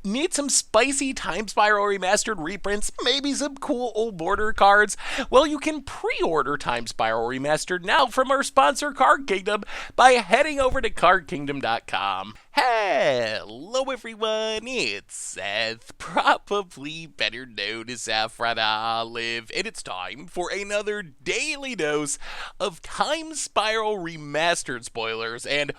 Need some spicy Time Spiral Remastered reprints, maybe some cool old border cards? Well, you can pre-order Time Spiral Remastered now from our sponsor Card Kingdom by heading over to cardkingdom.com. Hello everyone, it's Seth, probably better known as Saffron Olive, and it's time for another daily dose of Time Spiral Remastered spoilers, and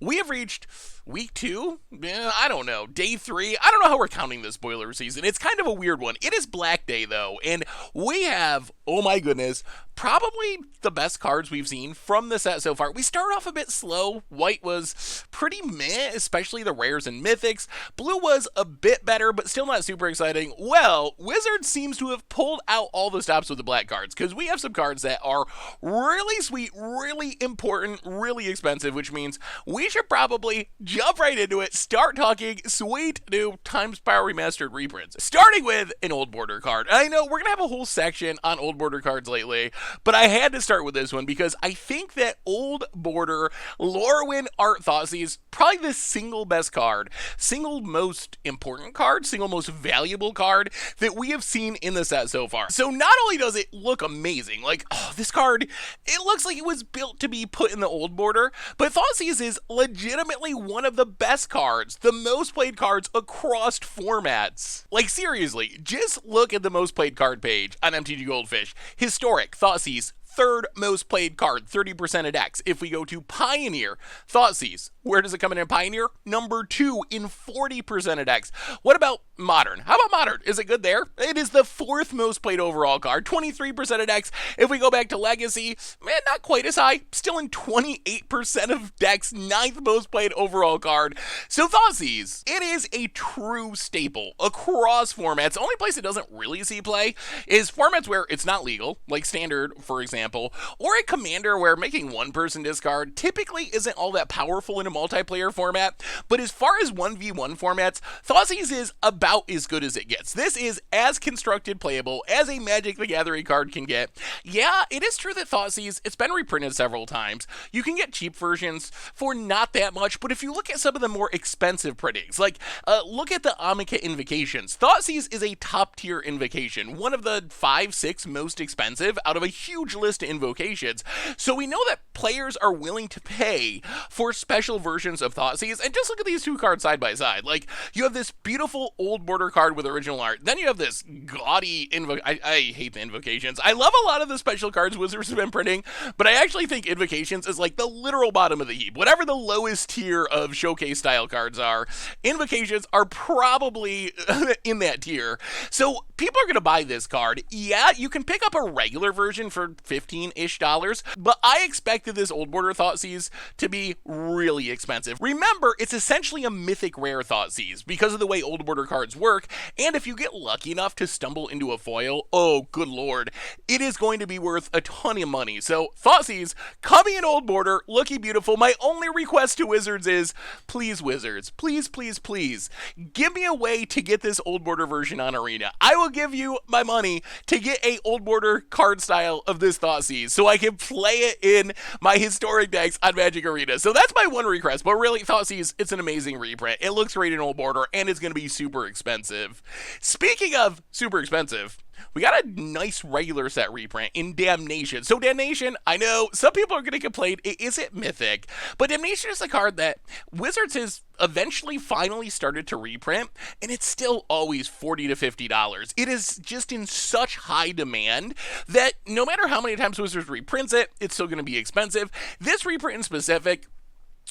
we have reached week 2? I don't know. Day 3? I don't know how we're counting this spoiler season. It's kind of a weird one. It is Black Day, though, and we have, oh my goodness, probably the best cards we've seen from the set so far. We started off a bit slow. White was pretty meh, especially the rares and mythics. Blue was a bit better, but still not super exciting. Well, Wizards seems to have pulled out all the stops with the black cards, because we have some cards that are really sweet, really important, really expensive, which means we should probably jump right into it, start talking sweet new Time Spiral Remastered reprints. Starting with an old border card. I know we're going to have a whole section on old border cards lately, but I had to start with this one because I think that old border Lorwyn Art Thoughtseize, probably the single best card, single most important card, single most valuable card that we have seen in the set so far. So not only does it look amazing, like, this card, it looks like it was built to be put in the old border, but Thoughtseize is legitimately one of the best cards, the most played cards across formats. Like, seriously, just look at the most played card page on MTG Goldfish. Historic, Thoughtseize, third most played card, 30% of decks. If we go to Pioneer, Thoughtseize, where does it come in Pioneer? Number 2 in 40% of decks. What about Modern? How about Modern? Is it good there? It is the 4th most played overall card, 23% of decks. If we go back to Legacy, man, not quite as high, still in 28% of decks, 9th most played overall card. So Thoughtseize, it is a true staple across formats. The only place it doesn't really see play is formats where it's not legal, like Standard, for example, or a Commander where making one person discard typically isn't all that powerful in a multiplayer format. But as far as 1v1 formats, Thoughtseize is about as good as it gets. This is as constructed playable as a Magic the Gathering card can get. Yeah, it is true that Thoughtseize, it's been reprinted several times. You can get cheap versions for not that much, but if you look at some of the more expensive printings, like look at the Omika Invocations. Thoughtseize is a top tier invocation, one of the 5-6 most expensive out of a huge list of invocations. So we know that players are willing to pay for special versions of Thoughtseize, and just look at these two cards side by side. Like, you have this beautiful old border card with original art, then you have this gaudy I hate the invocations. I love a lot of the special cards Wizards have been printing, but I actually think invocations is like the literal bottom of the heap. Whatever the lowest tier of showcase style cards are, invocations are probably in that tier. So people are going to buy this card. Yeah, you can pick up a regular version for $15-ish, but I expected this old border Thoughtseize to be really expensive. Remember, it's essentially a mythic rare Thoughtseize because of the way old border cards work, and if you get lucky enough to stumble into a foil, oh good lord, it is going to be worth a ton of money. So Thoughtseize, coming in old border, looking beautiful. My only request to Wizards is, please Wizards, please, please, please, give me a way to get this old border version on Arena. I will give you my money to get a old border card style of this Thoughtseize so I can play it in my historic decks on Magic Arena. So that's my one request, but really, Thoughtseize, it's an amazing reprint. It looks great in old border, and it's going to be super expensive. Speaking of super expensive, we got a nice regular set reprint in Damnation. So Damnation, I know some people are going to complain it isn't mythic, but Damnation is a card that Wizards has eventually finally started to reprint, and it's still always $40 to $50. It is just in such high demand that no matter how many times Wizards reprints it, it's still going to be expensive. This reprint in specific,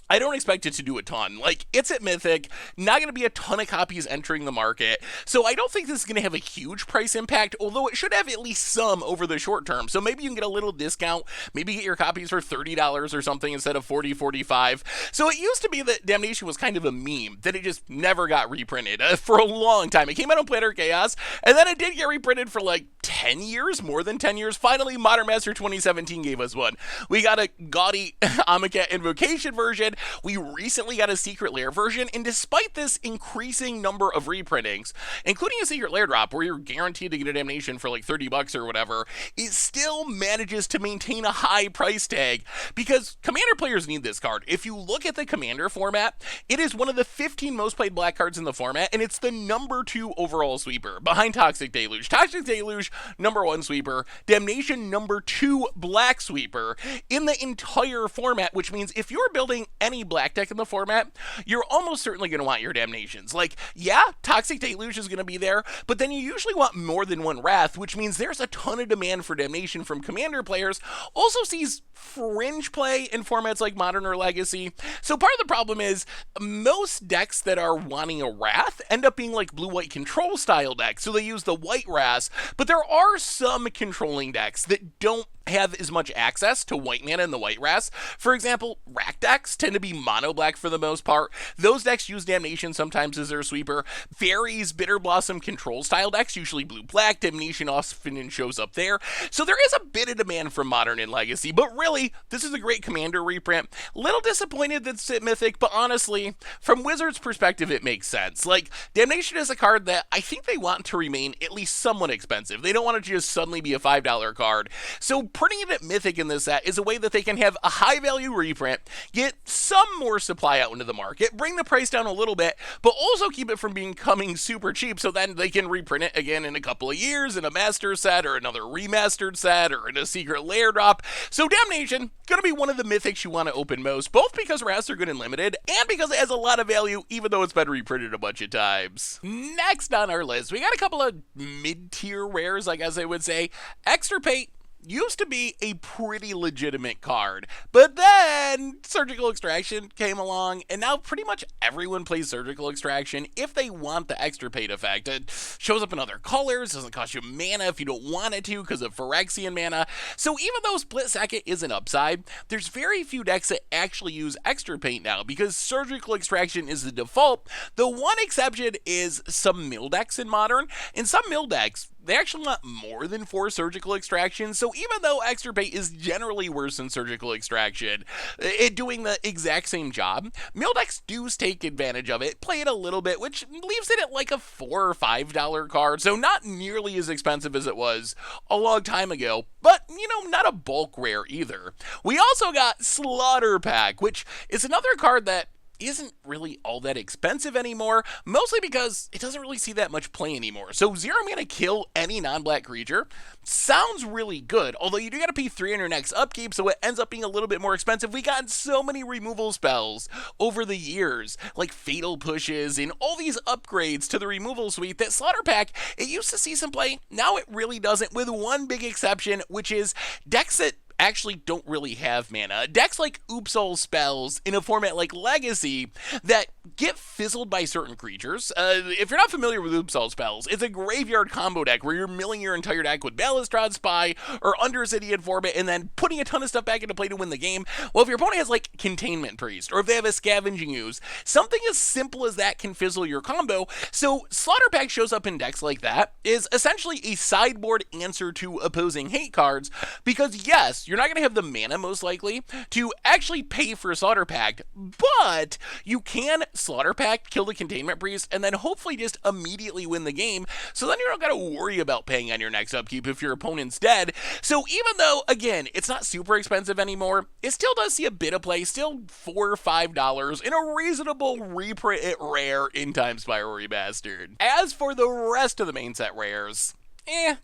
I don't expect it to do a ton. Like, it's at Mythic, not going to be a ton of copies entering the market, so I don't think this is going to have a huge price impact, although it should have at least some over the short term. So maybe you can get a little discount, maybe get your copies for $30 or something instead of $40, $45. So it used to be that Damnation was kind of a meme, that it just never got reprinted for a long time. It came out on Planar Chaos, and then it did get reprinted for like 10 years, more than 10 years. Finally, Modern Master 2017 gave us one. We got a gaudy Omika Invocation version, version. We recently got a Secret Lair version, and despite this increasing number of reprintings, including a Secret Lair drop where you're guaranteed to get a Damnation for like $30 or whatever, it still manages to maintain a high price tag because Commander players need this card. If you look at the Commander format, it is one of the 15 most played black cards in the format, and it's the #2 overall sweeper behind Toxic Deluge. Toxic Deluge, #1 sweeper. Damnation, #2 black sweeper in the entire format, which means if you're building any black deck in the format, you're almost certainly going to want your Damnations. Like, yeah, Toxic Deluge is going to be there, but then you usually want more than one Wrath, which means there's a ton of demand for Damnation from Commander players. Also sees fringe play in formats like Modern or Legacy. So part of the problem is most decks that are wanting a Wrath end up being like blue-white control style decks, so they use the white Wrath, but there are some controlling decks that don't have as much access to white mana in the white Wrath. For example, Rack decks tend to be mono black for the most part. Those decks use Damnation sometimes as their sweeper. Fairies, Bitter Blossom control style decks, usually blue black. Damnation often shows up there. So there is a bit of demand from Modern and Legacy, but really, this is a great Commander reprint. Little disappointed that it's Mythic, but honestly, from Wizards' perspective, it makes sense. Like, Damnation is a card that I think they want to remain at least somewhat expensive. They don't want it to just suddenly be a $5 card. So putting it at Mythic in this set is a way that they can have a high value reprint, get some more supply out into the market, bring the price down a little bit, but also keep it from becoming super cheap so then they can reprint it again in a couple of years in a master set or another remastered set or in a Secret Lair drop. So Damnation, gonna be one of the Mythics you want to open most, both because Wraths are good and limited, and because it has a lot of value even though it's been reprinted a bunch of times. Next on our list, we got a couple of mid-tier rares, I guess I would say. Extirpate used to be a pretty legitimate card, but then Surgical Extraction came along, and now pretty much everyone plays Surgical Extraction if they want the Extirpate effect. It shows up in other colors, doesn't cost you mana if you don't want it to because of Phyrexian mana. So even though Split Second is an upside, there's very few decks that actually use Extirpate now because Surgical Extraction is the default. The one exception is some mill decks in Modern, and some mill decks, they actually want more than 4 Surgical Extractions, so even though Extirpate is generally worse than Surgical Extraction, it doing the exact same job, mill decks do take advantage of it, play it a little bit, which leaves it at like a $4 or $5 card, so not nearly as expensive as it was a long time ago, but, you know, not a bulk rare either. We also got Slaughter Pact, which is another card that isn't really all that expensive anymore, mostly because it doesn't really see that much play anymore. So 0 mana kill any non-black creature sounds really good, although you do gotta pay 3 on your next upkeep, so it ends up being a little bit more expensive. We got so many removal spells over the years, like Fatal Pushes and all these upgrades to the removal suite that Slaughter Pact, it used to see some play, now it really doesn't, with one big exception, which is decks that actually don't really have mana. Decks like Oops All Spells in a format like Legacy that get fizzled by certain creatures. If you're not familiar with Oops All Spells, it's a graveyard combo deck where you're milling your entire deck with Balustrade Spy or Undercity format and then putting a ton of stuff back into play to win the game. Well, if your opponent has like Containment Priest or if they have a Scavenging Ooze, something as simple as that can fizzle your combo. So Slaughter Pact shows up in decks like that, is essentially a sideboard answer to opposing hate cards, because yes, you're not going to have the mana most likely to actually pay for Slaughter Pact, but you can Slaughter Pact, kill the Containment Priest, and then hopefully just immediately win the game, so then you don't got to worry about paying on your next upkeep if your opponent's dead. So even though, again, it's not super expensive anymore, it still does see a bit of play, still $4 or $5 in a reasonable reprint at rare in Time Spiral Remastered. As for the rest of the main set rares,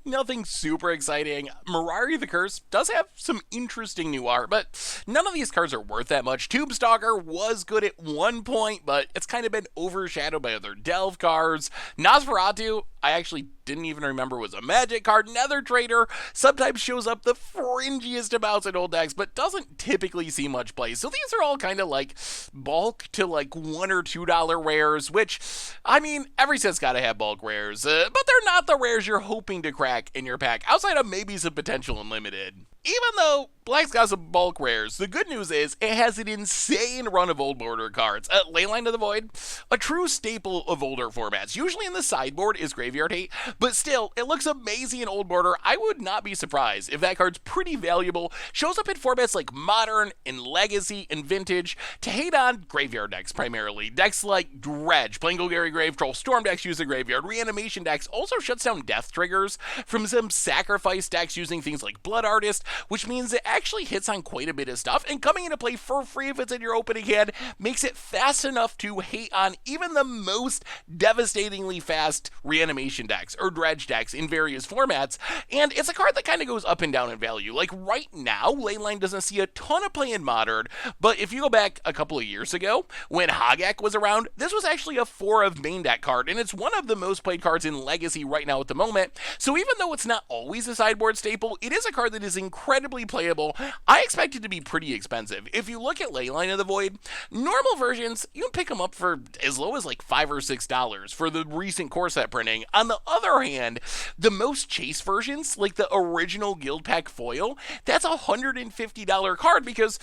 nothing super exciting. Mirari the Curse does have some interesting new art, but none of these cards are worth that much. Tombstalker was good at one point, but it's kind of been overshadowed by other Delve cards. Nosferatu, I actually didn't even remember was a Magic card. Nether Trader sometimes shows up the fringiest amounts in old decks, but doesn't typically see much play. So these are all kind of like bulk to like $1 or $2 rares, which, I mean, every set's got to have bulk rares, but they're not the rares you're hoping to crack in your pack, outside of maybe some potential unlimited. even though Black's got some bulk rares, the good news is it has an insane run of old border cards. Leyline of the Void, a true staple of older formats. Usually in the sideboard is Graveyard Hate, but still, it looks amazing in old border. I would not be surprised if that card's pretty valuable. Shows up in formats like Modern and Legacy and Vintage to hate on graveyard decks primarily. Decks like Dredge, playing Golgari Grave Troll, Storm decks use the graveyard, Reanimation decks also shuts down death triggers from some sacrifice decks using things like Blood Artist, which means it actually hits on quite a bit of stuff, and coming into play for free if it's in your opening hand makes it fast enough to hate on even the most devastatingly fast Reanimation decks or Dredge decks in various formats, and it's a card that kind of goes up and down in value. Like right now, Leyline doesn't see a ton of play in Modern, but if you go back a couple of years ago, when Hogak was around, this was actually a 4 of main deck card, and it's one of the most played cards in Legacy right now at the moment, so even though it's not always a sideboard staple, it is a card that is incredibly playable. I expect it to be pretty expensive. If you look at Leyline of the Void, normal versions, you can pick them up for as low as like $5 or $6 for the recent core set printing. On the other hand, the most chase versions, like the original Guild Pack foil, that's a $150 card because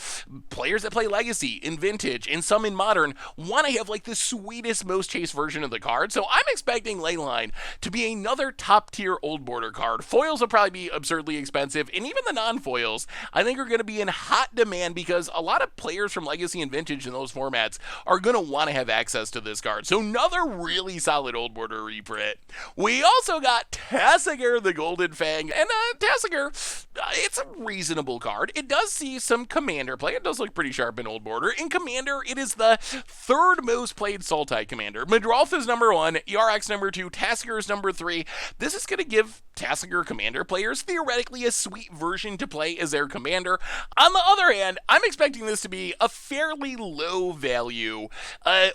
players that play Legacy in Vintage and some in Modern want to have like the sweetest, most chase version of the card. So I'm expecting Leyline to be another top tier old border card. Foils will probably be absurdly expensive, and even the non-foils I think are going to be in hot demand because a lot of players from Legacy and Vintage in those formats are going to want to have access to this card. So another really solid old border reprint. We also got Tasigur the Golden Fang, and Tasigur, it's a reasonable card. It does see some commander play. It does look pretty sharp in old border. In commander, it is the third most played Sultai commander. Madrolf is number 1, ERX number 2, Tasigur is number 3. This is going to give Tasigur commander players theoretically a sweet version to play as their commander. On the other hand, I'm expecting this to be a fairly low value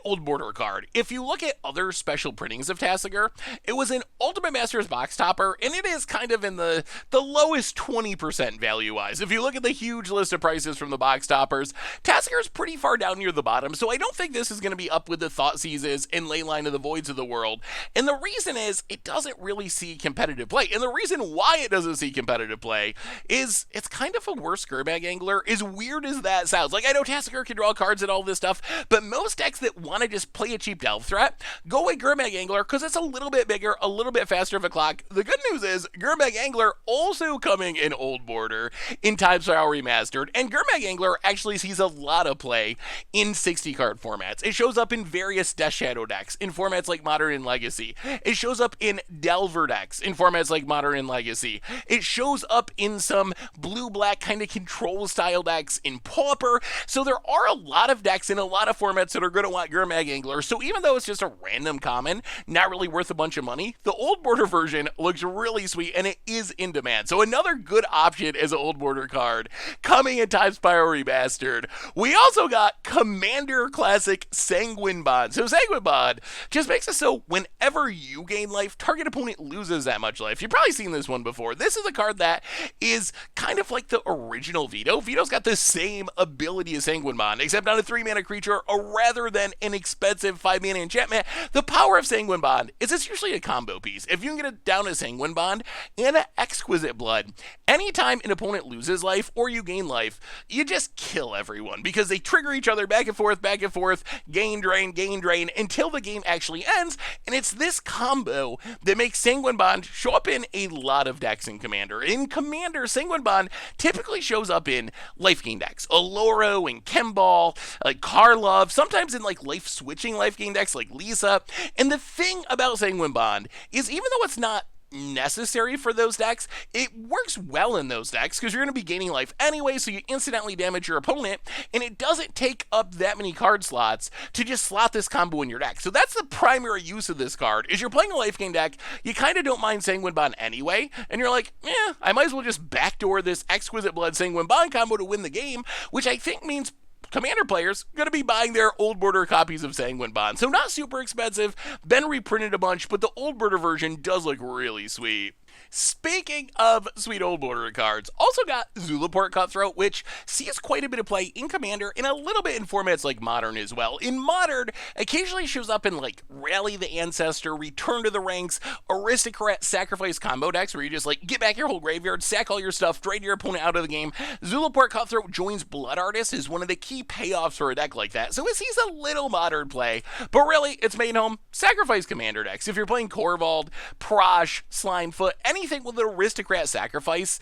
old border card. If you look at other special printings of Tasigur, it was an Ultimate Masters box topper, and it is kind of in the lowest 20% value wise. If you look at the huge list of prices from the box toppers, Tasigur is pretty far down near the bottom, so I don't think this is going to be up with the Thoughtseizes and Leyline of the Voids of the world. And the reason is it doesn't really see competitive play. And the reason why it doesn't see competitive play is it's kind of a worse Gurmag Angler, as weird as that sounds. Like, I know Tasigur can draw cards and all this stuff, but most decks that want to just play a cheap delve threat go with Gurmag Angler because it's a little bit bigger, a little bit faster of a clock. The good news is Gurmag Angler also coming in old border in Time Spiral Remastered, and Gurmag Angler actually sees a lot of play in 60 card formats. It shows up in various Death Shadow decks in formats like Modern and Legacy. It shows up in Delver decks in formats like Modern and Legacy. It shows up in some blue-black kind of control style decks in Pauper. So there are a lot of decks in a lot of formats that are going to want Gurmag Angler. So even though it's just a random common, not really worth a bunch of money, the old border version looks really sweet and it is in demand. So another good option as an old border card coming in Time Spiral Remastered. We also got Commander Classic Sanguine Bond. So Sanguine Bond just makes it so whenever you gain life, target opponent loses that much life. You've probably seen this one before. This is a card that is kind of like the original Vito. Vito's got the same ability as Sanguine Bond, except on a 3-mana creature rather than an expensive 5-mana enchantment. The power of Sanguine Bond is it's usually a combo piece. If you can get it down to Sanguine Bond and an Exquisite Blood, anytime an opponent loses life or you gain life, you just kill everyone because they trigger each other back and forth, gain, drain, until the game actually ends, and it's this combo that makes Sanguine Bond show up in a lot of decks in Commander. In Commander, Sanguine Bond typically shows up in life gain decks, Oloro and Kemball, like Karlov, sometimes in like life switching life gain decks like Lisa. And the thing about Sanguine Bond is even though it's not necessary for those decks, it works well in those decks because you're going to be gaining life anyway, so you incidentally damage your opponent, and it doesn't take up that many card slots to just slot this combo in your deck. So that's the primary use of this card. Is you're playing a life gain deck, you kind of don't mind Sanguine Bond anyway, and you're like, I might as well just backdoor this Exquisite Blood Sanguine Bond combo to win the game, which I think means Commander players going to be buying their old border copies of Sanguine Bond. So not super expensive, been reprinted a bunch, but the old border version does look really sweet. Speaking of sweet old border cards, also got Zulaport Cutthroat, which sees quite a bit of play in Commander and a little bit in formats like Modern as well. In Modern, occasionally shows up in like Rally the Ancestor, Return to the Ranks, Aristocrat Sacrifice combo decks where you just like get back your whole graveyard, sack all your stuff, drain your opponent out of the game. Zulaport Cutthroat joins Blood Artist is one of the key payoffs for a deck like that, so it sees a little Modern play, but really its main home, Sacrifice Commander decks. If you're playing Korvold, Prosh, Slimefoot, anything with an Aristocrat Sacrifice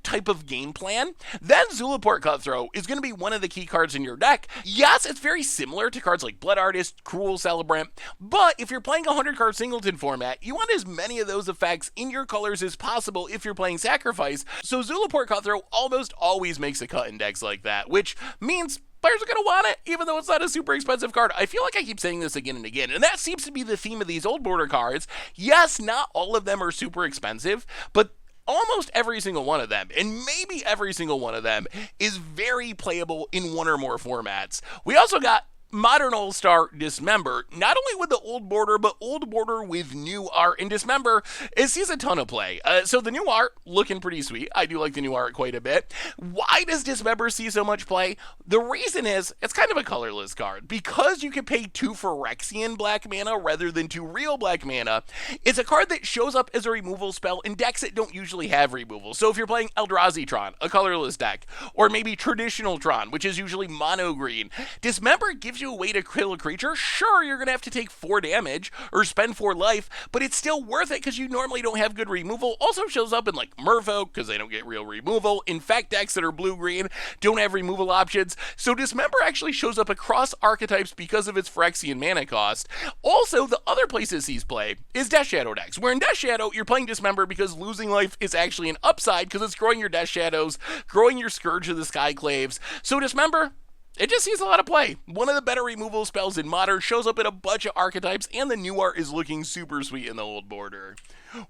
type of game plan, then Zulaport Cutthroat is going to be one of the key cards in your deck. Yes, it's very similar to cards like Blood Artist, Cruel Celebrant, but if you're playing a 100-card singleton format, you want as many of those effects in your colors as possible if you're playing Sacrifice, so Zulaport Cutthroat almost always makes a cut in decks like that, which means players are going to want it, even though it's not a super expensive card. I feel like I keep saying this again and again, and that seems to be the theme of these old border cards. Yes, not all of them are super expensive, but almost every single one of them, and maybe every single one of them, is very playable in one or more formats. We also got Modern All-Star Dismember, not only with the old border, but old border with new art. In Dismember, it sees a ton of play. So the new art, looking pretty sweet. I do like the new art quite a bit. Why does Dismember see so much play? The reason is, it's kind of a colorless card. Because you can pay 2 Phyrexian black mana rather than 2 real black mana, it's a card that shows up as a removal spell in decks that don't usually have removal. So if you're playing Eldrazi Tron, a colorless deck, or maybe traditional Tron, which is usually mono green, Dismember gives you a way to kill a creature. Sure, you're going to have to take 4 damage or spend 4 life, but it's still worth it because you normally don't have good removal. Also shows up in like Merfolk because they don't get real removal. Infect decks that are blue-green don't have removal options. So Dismember actually shows up across archetypes because of its Phyrexian mana cost. Also, the other place it sees play is Death Shadow decks, where in Death Shadow, you're playing Dismember because losing life is actually an upside because it's growing your Death Shadows, growing your Scourge of the Skyclaves. So Dismember, it just sees a lot of play. One of the better removal spells in Modern, shows up in a bunch of archetypes, and the new art is looking super sweet in the old border.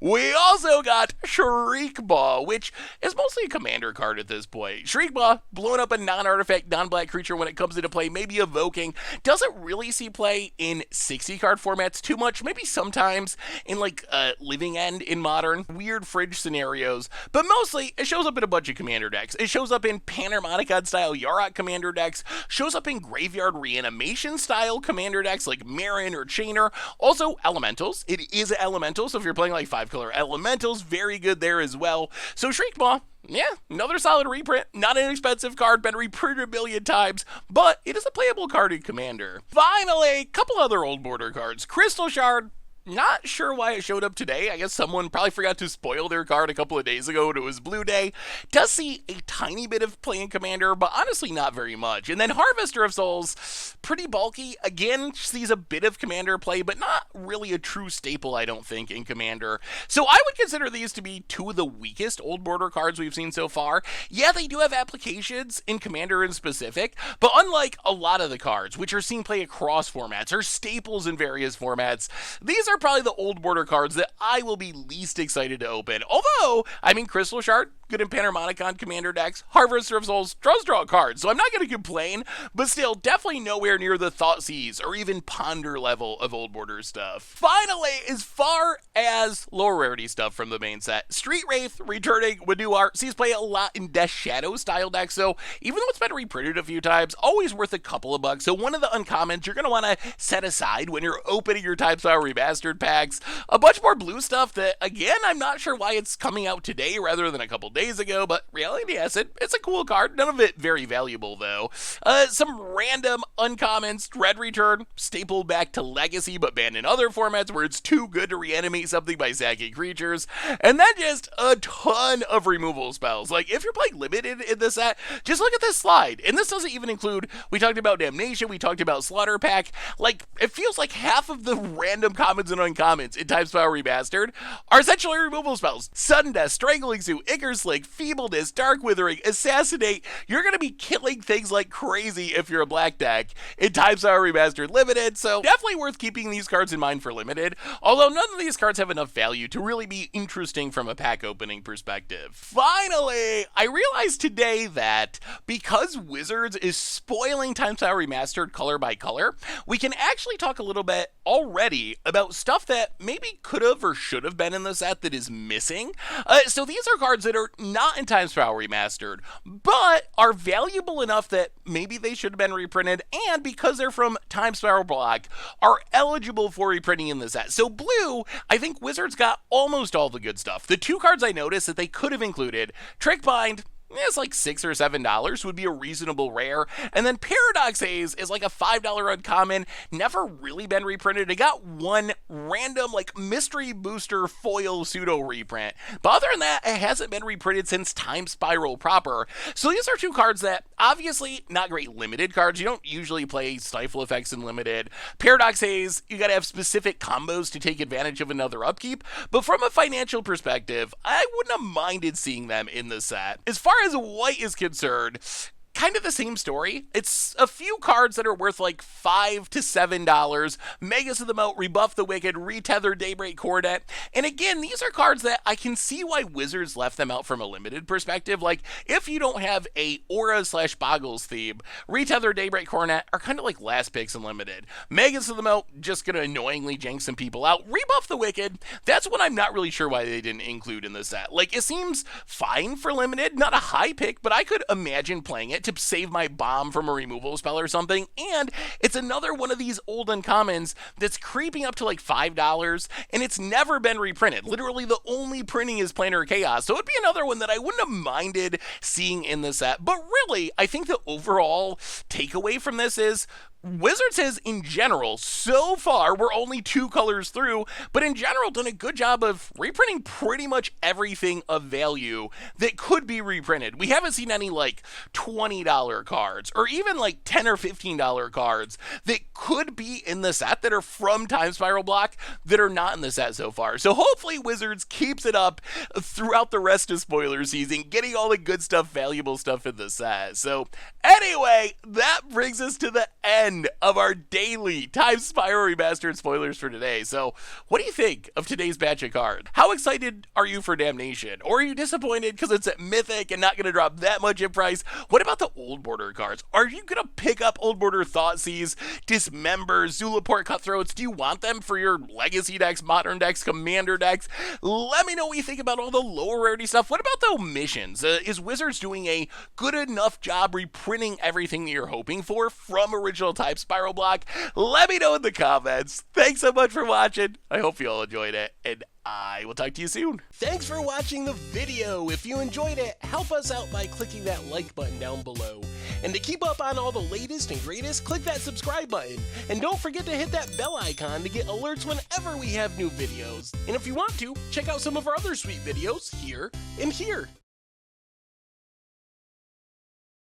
We also got Shriekmaw, which is mostly a commander card at this point. Shriekmaw, blowing up a non-artifact, non-black creature when it comes into play, maybe evoking, doesn't really see play in 60-card formats too much, maybe sometimes in like Living End in Modern, weird fridge scenarios, but mostly it shows up in a bunch of commander decks. It shows up in Panharmonicon-style Yarok commander decks, shows up in Graveyard Reanimation-style commander decks like Marin or Chainer, also Elementals. It is an Elemental, so if you're playing like 5-color Elementals, very good there as well. So Shriekmaw, yeah, another solid reprint. Not an expensive card, been reprinted a million times, but it is a playable card in Commander. Finally, a couple other old border cards. Crystal Shard, not sure why it showed up today. I guess someone probably forgot to spoil their card a couple of days ago and it was Blue Day. Does see a tiny bit of play in Commander, but honestly not very much. And then Harvester of Souls, pretty bulky. Again, sees a bit of Commander play, but not really a true staple, I don't think, in Commander. So I would consider these to be 2 of the weakest old border cards we've seen so far. Yeah, they do have applications in Commander in specific, but unlike a lot of the cards, which are seen play across formats, or staples in various formats, these are probably the old border cards that I will be least excited to open. Although, I mean, Crystal Shard, good in Panharmonicon commander decks. Harvester of Souls does draw cards, so I'm not going to complain, but still, definitely nowhere near the Thoughtseize or even Ponder level of old border stuff. Finally, as far as lower rarity stuff from the main set, Street Wraith, returning with new art, sees play a lot in Death Shadow style decks, so even though it's been reprinted a few times, always worth a couple of bucks. So one of the uncommons you're going to want to set aside when you're opening your Time Spiral Remastered packs. A bunch more blue stuff that, again, I'm not sure why it's coming out today rather than a couple days ago, but Reality Acid, it's a cool card. None of it very valuable, though. Some random uncommons, Dread Return, stapled back to Legacy, but banned in other formats where it's too good to reanimate something by sacking creatures. And then just a ton of removal spells. Like, if you're playing Limited in this set, just look at this slide. And this doesn't even include, we talked about Damnation, we talked about Slaughter Pack. Like, it feels like half of the random commons and uncommons in Time Spiral Remastered are essentially removal spells. Sudden Death, Strangling Suit, Ichor Slip, Conflict, Feebleness, Dark Withering, Assassinate. You're going to be killing things like crazy if you're a black deck in Time Spiral Remastered Limited, so definitely worth keeping these cards in mind for Limited, although none of these cards have enough value to really be interesting from a pack opening perspective. Finally, I realized today that because Wizards is spoiling Time Spiral Remastered color by color, we can actually talk a little bit already about stuff that maybe could have or should have been in the set that is missing. So these are cards that are not in Time Spiral Remastered, but are valuable enough that maybe they should have been reprinted, and because they're from Time Spiral Block, are eligible for reprinting in the set. So blue, I think Wizards got almost all the good stuff. The two cards I noticed that they could have included, Trickbind, it's like $6 or $7, would be a reasonable rare. And then Thoughtseize is like a $5 uncommon, never really been reprinted. It got one random like mystery booster foil pseudo reprint. But other than that, it hasn't been reprinted since Time Spiral proper. So these are two cards that obviously not great limited cards. You don't usually play Stifle effects in limited. Thoughtseize, you gotta have specific combos to take advantage of another upkeep. But from a financial perspective, I wouldn't have minded seeing them in the set. As far as white is concerned, kind of the same story. It's a few cards that are worth like $5 to $7. Magus of the Moat, Rebuff the Wicked, Retether Daybreak Coronet. And again, these are cards that I can see why Wizards left them out from a limited perspective. Like, if you don't have a Aura/Boggles theme, Retether Daybreak Coronet are kind of like last picks in limited. Magus of the Moat, just gonna annoyingly jank some people out. Rebuff the Wicked, that's one I'm not really sure why they didn't include in the set. Like, it seems fine for limited, not a high pick, but I could imagine playing it to save my bomb from a removal spell or something. And it's another one of these old uncommons that's creeping up to like $5, and it's never been reprinted. Literally the only printing is Planar Chaos, so it'd be another one that I wouldn't have minded seeing in the set. But really, I think the overall takeaway from this is Wizards has, in general, so far, we're only 2 colors through, but in general done a good job of reprinting pretty much everything of value that could be reprinted. We haven't seen any like $20 cards, or even like $10 or $15 cards that could be in the set that are from Time Spiral Block that are not in the set so far. So hopefully Wizards keeps it up throughout the rest of spoiler season, getting all the good stuff, valuable stuff in the set. So anyway, that brings us to the end of our daily Time Spiral Remastered spoilers for today. So what do you think of today's batch of cards? How excited are you for Damnation? Or are you disappointed because it's at Mythic and not going to drop that much in price? What about the old border cards? Are you going to pick up old border Thoughtseize, Dismember, Zulaport Cutthroats? Do you want them for your legacy decks, modern decks, commander decks? Let me know what you think about all the lower rarity stuff. What about the Omissions? Is Wizards doing a good enough job reprinting everything that you're hoping for from original Time Spiral Block? Let me know in the comments. Thanks so much for watching. I hope you all enjoyed it, and I will talk to you soon. Thanks for watching the video. If you enjoyed it, help us out by clicking that like button down below. And to keep up on all the latest and greatest, click that subscribe button. And don't forget to hit that bell icon to get alerts whenever we have new videos. And if you want to, check out some of our other sweet videos here and here.